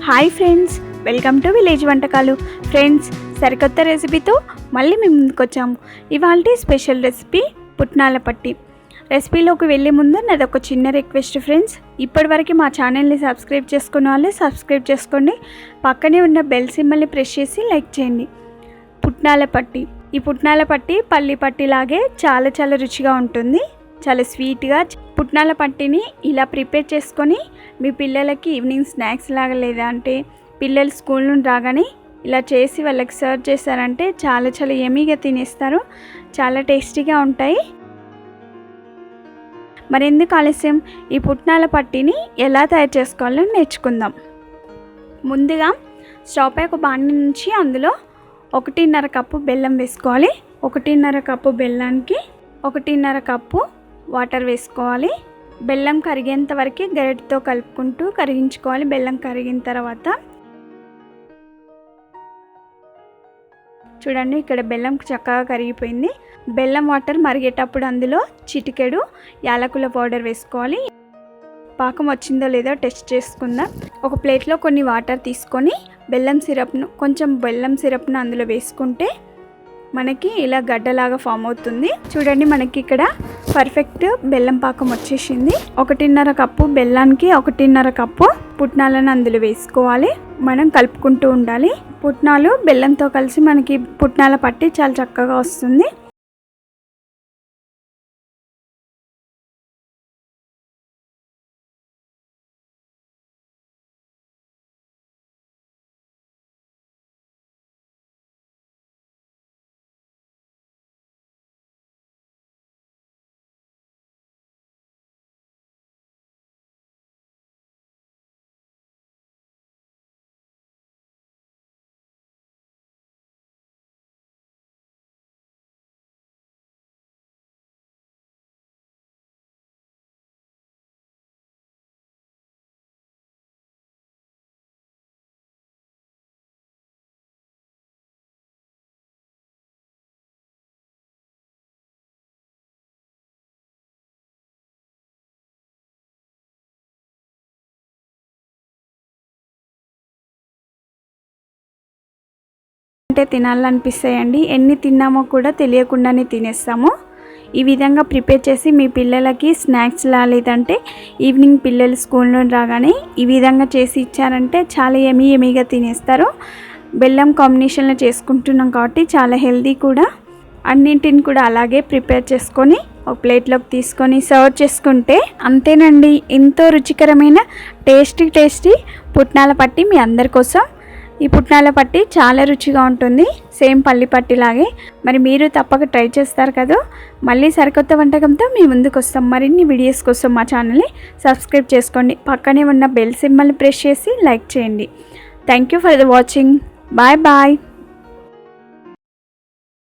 Hi friends, welcome to village వంటకాలు. Friends, సరికొత్త రెసిపీతో మళ్ళీ మేము ముందుకు వచ్చాము. ఇవాళ స్పెషల్ రెసిపీ పుట్నాల పట్టి. రెసిపీలోకి వెళ్ళే ముందు నాది ఒక చిన్న రిక్వెస్ట్ ఫ్రెండ్స్, ఇప్పటివరకు మా ఛానల్ని సబ్స్క్రైబ్ చేసుకున్న వాళ్ళు సబ్స్క్రైబ్ చేసుకోండి. పక్కనే ఉన్న బెల్ సింబల్ని ప్రెస్ చేసి లైక్ చేయండి. పుట్నాల పట్టి. ఈ పుట్నాల పట్టి పల్లి పట్టిలాగే చాలా రుచిగా ఉంటుంది, చాలా స్వీట్గా. పుట్నాల పట్టిని ఇలా ప్రిపేర్ చేసుకొని మీ పిల్లలకి ఈవినింగ్ స్నాక్స్ లాగా లేదా అంటే పిల్లలు స్కూల్ నుండి రాగానే ఇలా చేసి వాళ్ళకి సర్వ్ చేశారంటే చాలా యమ్మీగా తినేస్తారు. చాలా టేస్టీగా ఉంటాయి. మరెందుకు ఆలస్యం, ఈ పుట్నాల పట్టిని ఎలా తయారు చేసుకోవాలో నేర్చుకుందాం. ముందుగా స్టవ్ పై ఒక బాండి నుంచి అందులో 1.5 కప్పు బెల్లం వేసుకోవాలి. 1.5 కప్పు బెల్లానికి 1.5 కప్పు వాటర్ వేసుకోవాలి. బెల్లం కరిగేంత వరకు గరిటెతో కలుపుకుంటూ కరిగించుకోవాలి. బెల్లం కరిగిన తర్వాత చూడండి, ఇక్కడ బెల్లం చక్కగా కరిగిపోయింది. బెల్లం వాటర్ మరిగేటప్పుడు అందులో చిటికెడు యాలకుల పౌడర్ వేసుకోవాలి. పాకం వచ్చిందో లేదో టెస్ట్ చేసుకుందాం. ఒక ప్లేట్లో కొన్ని వాటర్ తీసుకొని కొంచెం బెల్లం సిరప్ను అందులో వేసుకుంటే మనకి ఇలా గడ్డలాగా ఫామ్ అవుతుంది. చూడండి, మనకి ఇక్కడ పర్ఫెక్ట్ బెల్లం పాకం వచ్చేసింది. 1.5 కప్పు బెల్లానికి 1.5 కప్పు పుట్నాలను అందులో వేసుకోవాలి. మనం కలుపుకుంటూ ఉండాలి. పుట్నాలు బెల్లంతో కలిసి మనకి పుట్నాల పట్టి చాలా చక్కగా వస్తుంది. అంటే తినాలనిపిస్తాయండి. ఎన్ని తిన్నామో కూడా తెలియకుండానే తినేస్తాము. ఈ విధంగా ప్రిపేర్ చేసి మీ పిల్లలకి స్నాక్స్లా లేదంటే ఈవినింగ్ పిల్లలు స్కూల్ నుండి రాగానే ఈ విధంగా చేసి ఇచ్చారంటే చాలా యమ్మీగా తినేస్తారు. బెల్లం కాంబినేషన్లో చేసుకుంటున్నాం కాబట్టి చాలా హెల్దీ కూడా. అన్నింటిని కూడా అలాగే ప్రిపేర్ చేసుకొని ఒక ప్లేట్లోకి తీసుకొని సర్వ్ చేసుకుంటే అంతేనండి, ఎంతో రుచికరమైన టేస్టీ పుట్నాల పట్టి మీ అందరి కోసం. ఈ పుట్నాల పట్టి చాలా రుచిగా ఉంటుంది, సేమ్ పల్లి పట్టిలాగే. మరి మీరు తప్పక ట్రై చేస్తారు కదా. మళ్ళీ సరికొత్త వంటకంతో మీ ముందుకు వస్తాం. మరిన్ని వీడియోస్ కోసం మా ఛానల్ని సబ్స్క్రైబ్ చేసుకోండి. పక్కనే ఉన్న బెల్ సింబల్ని ప్రెస్ చేసి లైక్ చేయండి. Thank you for the watching. Bye.